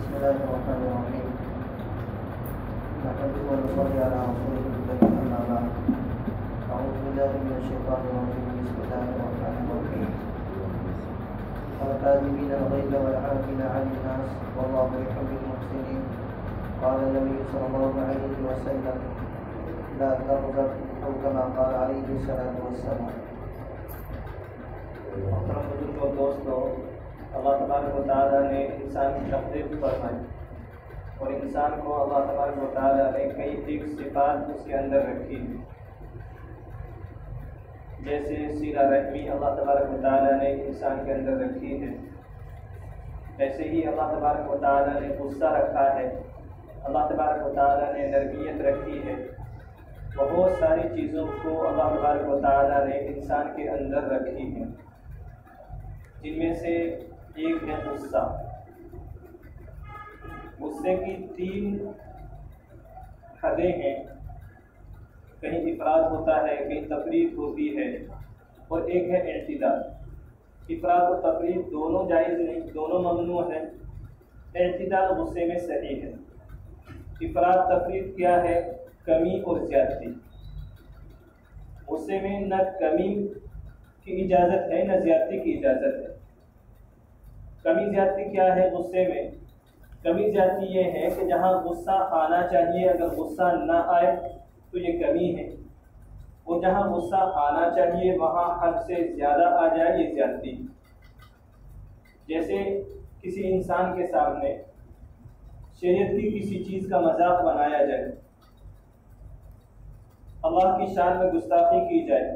बिस्मिल्लाहिर्रहमानिर्रहीम नहमदुहु व नसल्ली अला रसूलिहिल करीम अम्मा बाद अऊज़ु बिल्लाहि मिनश शैतानिर रजीम बिस्मिल्लाहिर्रहमानिर्रहीम वल-काज़िमीना अल-ग़ैज़ वल-आफ़ीना अनिन नास वल्लाहु युहिब्बुल मुहसिनीन क़ाला नबी सल्लल्लाहु अलैहि वसल्लम ला तग़ज़ब औ कमा क़ाल अलैहि सल्लल्लाहु अलैहि वसल्लम। मोहतरम बुजुर्गों, दोस्तों, अल्लाह तबारक व तआला ने इंसान की तक़दीर फरमाई और इंसान को अल्लाह तबारक व तआला ने कई एक सिफ़ात उसके अंदर रखी है। जैसे सीला रहमी अल्लाह तबारक व तआला ने इंसान के अंदर रखी है, ऐसे ही अल्लाह तबारक व तआला ने गुस्सा रखा है, अल्लाह तबारक व तआला ने नरमियत रखी है। बहुत सारी चीज़ों को अल्लाह तबारक व तआला ने इंसान के अंदर रखी है, जिनमें से एक है गुस्सा। गुस्से की 3 हदें हैं, कहीं इफराद होता है, कहीं तफरीद होती है, और एक है इत्तिदाल। इफराद और तफरीद दोनों जायज़ नहीं, दोनों ममनू है। इत्तिदाल गुस्से में सही है। इफराद तफरीद क्या है? कमी और ज़्यादती। गुस्से में न कमी की इजाज़त है न ज़्यादती की इजाज़त है। कमी ज़्यादती क्या है गुस्से में? कमी ज़्यादती ये है कि जहाँ गुस्सा आना चाहिए अगर गुस्सा ना आए तो ये कमी है, और जहाँ गुस्सा आना चाहिए वहाँ हद से ज़्यादा आ जाए ये ज़्यादती। जैसे किसी इंसान के सामने शरीयत की किसी चीज़ का मजाक बनाया जाए, अल्लाह की शान में गुस्ताखी की जाए,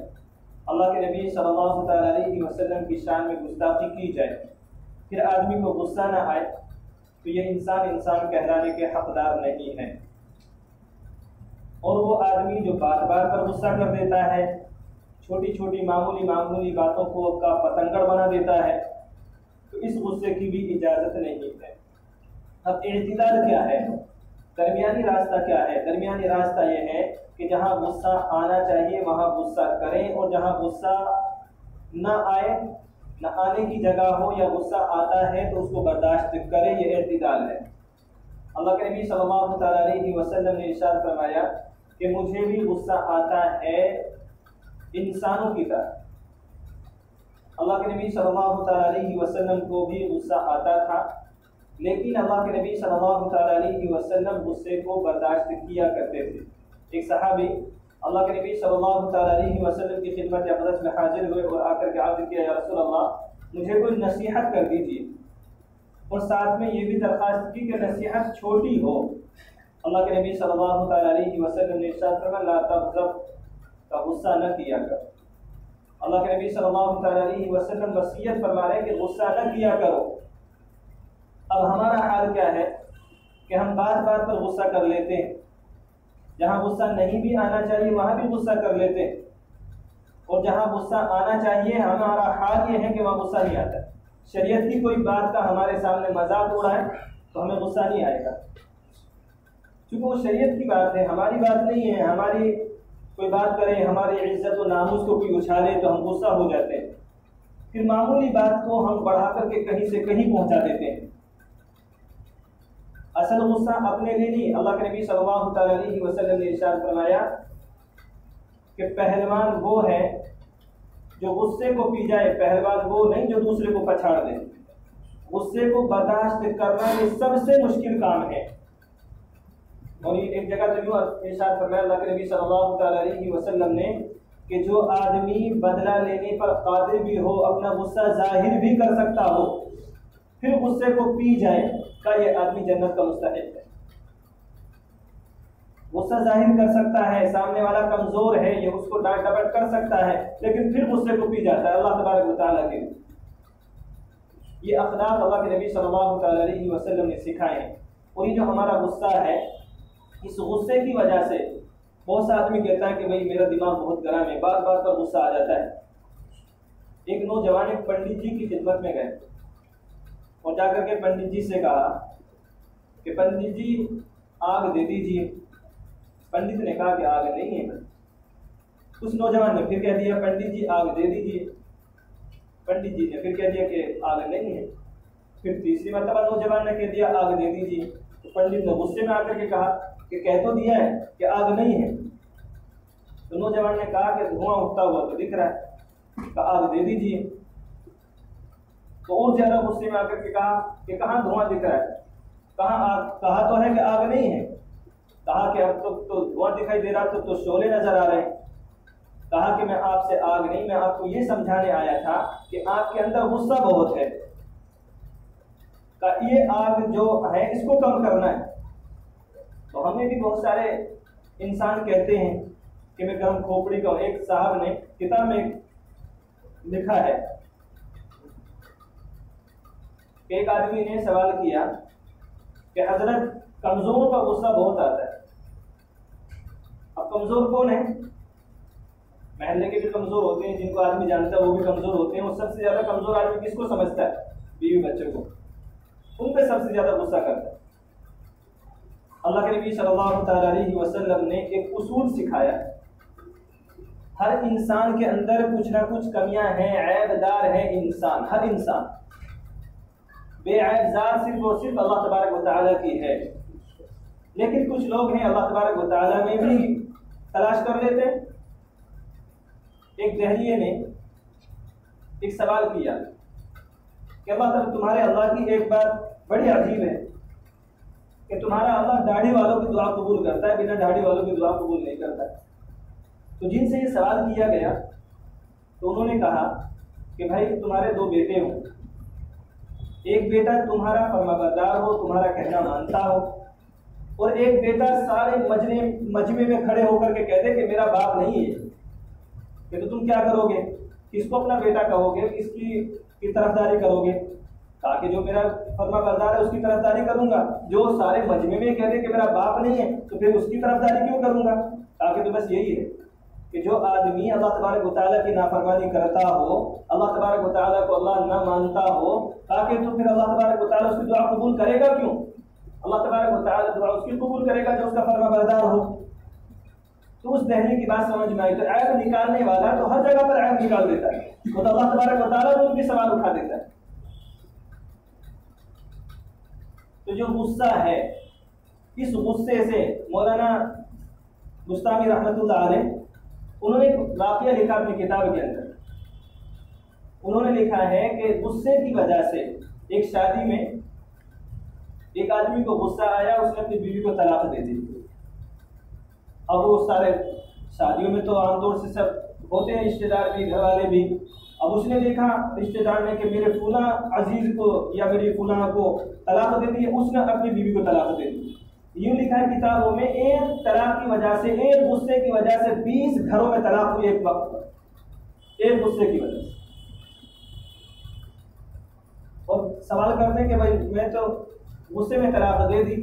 अल्लाह के नबी सल्लल्लाहु अलैहि वसल्लम की शान में गुस्ताखी की जाए, फिर आदमी को गुस्सा ना आए तो ये इंसान कहलाने के हकदार नहीं है। और वो आदमी जो बार बार पर गुस्सा कर देता है, छोटी छोटी मामूली बातों को का पतंगड़ बना देता है, तो इस गुस्से की भी इजाज़त नहीं है। अब इत्तिदाल क्या है? दरमियानी रास्ता क्या है? दरमियानी रास्ता ये है कि जहाँ गुस्सा आना चाहिए वहाँ गुस्सा करें, और जहाँ गुस्सा ना आए, न आने की जगह हो या गुस्सा आता है तो उसको बर्दाश्त करें, ये इत्तिदाल है। अल्लाह के नबी सल्लल्लाहु अलैहि वसल्लम ने इरशाद फरमाया कि मुझे भी गुस्सा आता है इंसानों की तरह। अल्लाह के नबी सल्लल्लाहु अलैहि वसल्लम को भी गुस्सा आता था, लेकिन अल्लाह के नबी सल्लल्लाहु अलैहि वसल्लम गुस्से को बर्दाश्त किया करते थे। एक सहाबी अल्लाह के नबी सल्लल्लाहु अलैहि वसल्लम की खिदमत अक़दस में हाजिर हुए और आकर के अर्ज़ किया, या रसूल अल्लाह, मुझे कोई नसीहत कर दीजिए, और साथ में ये भी दरख्वास्त की कि नसीहत छोटी हो। अल्लाह के नबी सल्लल्लाहु अलैहि वसल्लम ने इरशाद फरमाया, ला तग़ज़ब, का गुस्सा न किया कर। अल्लाह के नबी सल्लल्लाहु अलैहि वसल्लम वसीयत फरमा रहे हैं कि गुस्सा न किया करो। अब हमारा हाल क्या है कि हम बात बात पर गुस्सा कर लेते हैं, जहाँ गुस्सा नहीं भी आना चाहिए वहाँ भी गुस्सा कर लेते हैं, और जहाँ गुस्सा आना चाहिए हमारा हाल ये है कि वहाँ गुस्सा नहीं आता। शरीयत की कोई बात का हमारे सामने मजाक उड़ाए तो हमें गुस्सा नहीं आएगा, क्योंकि वो शरीयत की बात है, हमारी बात नहीं है। हमारी कोई बात करे, हमारी इज्जत और नामूस को कोई उछाले तो हम गुस्सा हो जाते हैं, फिर मामूली बात को हम बढ़ा करके कहीं से कहीं पहुँचा देते हैं। असल गुस्सा अपने लिए नहीं। अल्लाह के नबी सल्लल्लाहु अलैहि वसल्लम ने इरशाद फरमाया कि पहलवान वो है जो गुस्से को पी जाए, पहलवान वो नहीं जो दूसरे को पछाड़ दे। गुस्से को बर्दाश्त करना ये सबसे मुश्किल काम है। और ये एक जगह तो यूँ इरशाद फरमाया अल्लाह के नबी सल्लल्लाहु अलैहि वसल्लम ने कि जो आदमी बदला लेने पर कादिर भी हो, अपना गुस्सा जाहिर भी कर सकता हो, फिर गुस्से को पी जाए, का ये आदमी जन्नत का मुस्तहिक है। गुस्सा जाहिर कर सकता है, सामने वाला कमजोर है, ये उसको डांट डपट कर सकता है, लेकिन फिर गुस्से को पी जाता है। अल्लाह तबारक व तआला के ये अखलाक अल्लाह के नबी सल्लल्लाहु अलैहि वसल्लम ने सिखाए हैं। और ये जो हमारा गुस्सा है, इस गुस्से की वजह से बहुत सा आदमी कहता है कि भाई मेरा दिमाग बहुत गर्म है, बार बार पर गुस्सा आ जाता है। एक नौजवान एक पंडित जी की खिदमत में गए और जाकर के पंडित जी से कहा कि पंडित जी आग दे दीजिए। पंडित ने कहा कि आग नहीं है। उस नौजवान ने फिर कह दिया पंडित जी आग दे दीजिए। पंडित जी ने फिर कह दिया कि आग नहीं है। फिर तीसरी मरतबा नौजवान ने कह दिया आग दे दीजिए। तो पंडित ने गुस्से में आकर के कहा कि कह तो दिया है कि आग नहीं है। तो नौजवान ने कहा कि धुआं उठता हुआ तो दिख रहा है, तो आग दे दीजिए। तो और ज्यादा गुस्से में आकर के कहा कि कहाँ धुआं दिख रहा है, कहाँ आग, कहा तो है कि आग नहीं है। कहा कि अब तो धुआं दिखाई दे रहा, तो शोले नजर आ रहे हैं। कहा कि मैं आपसे आग नहीं, मैं आपको ये समझाने आया था कि आपके अंदर गुस्सा बहुत है, ये आग जो है इसको कम करना है। तो हमें भी बहुत सारे इंसान कहते हैं कि मैं गर्म खोपड़ी का हूं। एक साहब ने किताब में लिखा है कि एक आदमी ने सवाल किया कि हजरत कमजोरों का गुस्सा बहुत आता है। अब कमजोर कौन है? महल्ले के भी कमजोर होते हैं, जिनको आदमी जानता है वो भी कमजोर होते हैं। और सबसे ज्यादा कमजोर आदमी किसको समझता है? बीवी बच्चों को, उन पे सबसे ज्यादा गुस्सा करता है। अल्लाह के नबी सल्लल्लाहु अलैहि वसल्लम ने एक उसूल सिखाया, हर इंसान के अंदर कुछ ना कुछ कमियां हैं, ऐबदार है इंसान, हर इंसान बेऐबदार सिर्फ और सिर्फ अल्लाह तबारक व तआला की है। लेकिन कुछ लोग हैं अल्लाह तबारक व तआला में भी तलाश कर लेते हैं। एक दहलीए ने एक सवाल किया कि अल्लाह ताला, तुम्हारे अल्लाह की एक बात बड़ी अजीब है कि तुम्हारा अल्लाह दाढ़ी वालों की दुआ कबूल करता है, बिना दाढ़ी वालों की दुआ कबूल नहीं करता। तो जिनसे ये सवाल किया गया तो उन्होंने कहा कि भाई तुम्हारे दो बेटे हो, एक बेटा तुम्हारा फरमाबरदार हो, तुम्हारा कहना मानता हो, और एक बेटा सारे मजमे में खड़े होकर के कहते कि मेरा बाप नहीं है। कि तो तुम क्या करोगे? किसको अपना बेटा कहोगे, किसकी तरफदारी करोगे? कहा कि जो मेरा फरमाबरदार है उसकी तरफदारी करूंगा। जो सारे मजमे में कहते कि मेरा बाप नहीं है तो फिर उसकी तरफदारी क्यों करूंगा? कहा कि तो बस यही है कि जो आदमी अल्लाह तबारक व तआला की नाफरमानी करता हो, अल्लाह तबारक व तआला को अल्लाह ना मानता हो, ताकि तो फिर अल्लाह तबारक व तआला उसकी दुआ कबूल करेगा क्यों? अल्लाह तबारक व तआला दुआ उसकी कबूल करेगा जो उसका फरमाबरदार हो। तो उस दहली की बात समझ में आई। तो ऐब निकालने वाला तो हर जगह पर ऐब निकाल देता है, तो अल्लाह तबारक व तआला तो उनके सवाल उठा देता है। तो जो गुस्सा है, इस गुस्से से मौलाना बुस्तामी रहमतुल्लाह अलैह उन्होंने एक वाक़या लिखा अपनी किताब के अंदर। उन्होंने लिखा है कि गुस्से की वजह से एक शादी में एक आदमी को गुस्सा आया, उसने अपनी बीवी को तलाक दे दी। अब वो सारे शादियों में तो आमतौर से सब होते हैं, रिश्तेदार भी, घर वाले भी। अब उसने देखा रिश्तेदार ने कि मेरे फुला अजीज को या मेरी फुला को तलाक दे दी, उसने अपनी बीवी को तलाक दे दी। यूं लिखा है किताबों में, एक तलाक की वजह से, एक गुस्से की वजह से 20 घरों में तलाक हुई एक वक्त पर, एक गुस्से की वजह से। और सवाल करते हैं कि भाई मैं तो गुस्से में तलाक दे दी,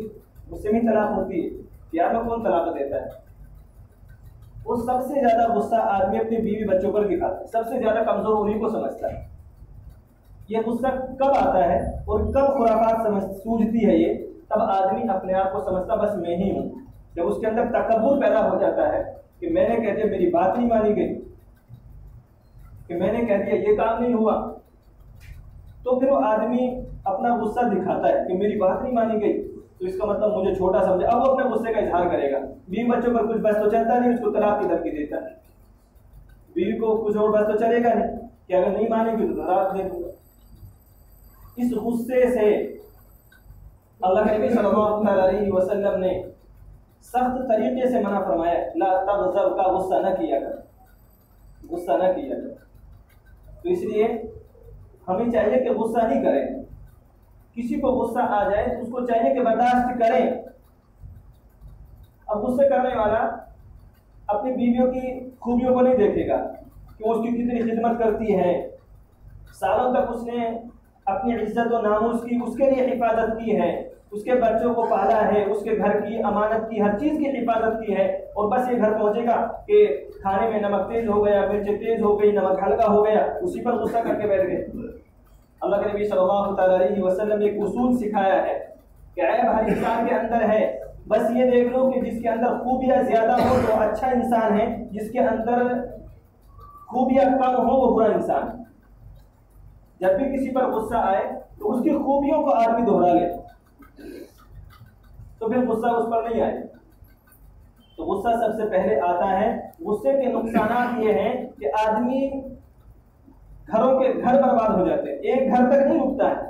गुस्से में तलाक होती है, प्यार में कौन तलाक देता है? वो सबसे ज्यादा गुस्सा आदमी अपने बीवी बच्चों पर दिखाता है, सबसे ज्यादा कमजोर उन्हीं को समझता है। ये गुस्सा कब आता है और कब खुराफात सूझती है? ये तब आदमी अपने आप को समझता बस मैं ही हूं। जब उसके अंदर तकब्बुर पैदा हो जाता है कि मैंने कह दिया, मेरी बात नहीं मानी गई, कि मैंने कह दिया ये काम नहीं हुआ, तो फिर वो आदमी अपना गुस्सा दिखाता है कि मेरी बात नहीं मानी गई, तो इसका मतलब मुझे छोटा समझे। अब वो अपने गुस्से का इजहार करेगा। बीवी बच्चों पर कुछ बस तो चलता नहीं, उसको तलाक की धमकी देता है। बीवी को कुछ और बस तो चलेगा नहीं कि अगर नहीं मानेगी तो तलाक दे दूंगा। इस गुस्से से अल्लाह के नबी सल्लल्लाहु अलैहि वसल्लम ने सख्त तरीके से मना फरमाया, ला तग़ज़ब, का गुस्सा न किया कर, गुस्सा न किया कर। तो इसलिए हमें चाहिए कि गुस्सा नहीं करें। किसी को गुस्सा आ जाए तो उसको चाहिए कि बर्दाश्त करें। अब गुस्से करने वाला अपनी बीवियों की खूबियों को नहीं देखेगा कि वो उसकी कितनी खिदमत करती है, सालों तक उसने अपनी इज्जत और नामूस की उसके लिए हिफाजत की है, उसके बच्चों को पाला है, उसके घर की अमानत की, हर चीज़ की हिफाजत की है, और बस ये घर पहुंचेगा कि खाने में नमक तेज हो गया, मिर्च तेज हो गई, नमक हल्का हो गया, उसी पर गुस्सा करके बैठ गए। अल्लाह के नबी सल्लल्लाहु अलैहि वसल्लम ने एक उसूल सिखाया है कि ऐब हर इंसान के अंदर है, बस ये देख लो कि जिसके अंदर खूबियाँ ज़्यादा हो तो अच्छा इंसान है, जिसके अंदर खूबियाँ कम हो वो बुरा इंसान है। जब भी किसी पर गुस्सा आए तो उसकी खूबियों को आदमी दोहरा ले, तो फिर गुस्सा उस पर नहीं आए। तो गुस्सा सबसे पहले आता है। गुस्से के नुकसान ये हैं कि आदमी घर बर्बाद हो जाते हैं, एक घर तक नहीं रुकता है।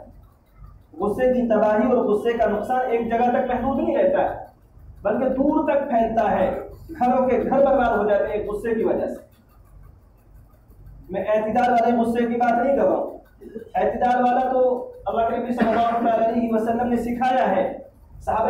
गुस्से की तबाही और गुस्से का नुकसान एक जगह तक महदूद नहीं रहता है, बल्कि दूर तक फैलता है। घरों के घर बर्बाद हो जाते हैं गुस्से की वजह से। मैं एतदाल वाले गुस्से की बात नहीं कर रहा हूँ। एतदाल वाला तो अल्लाह के नबी सल्लल्लाहु अलैहि वसल्लम ने सिखाया है। साहबे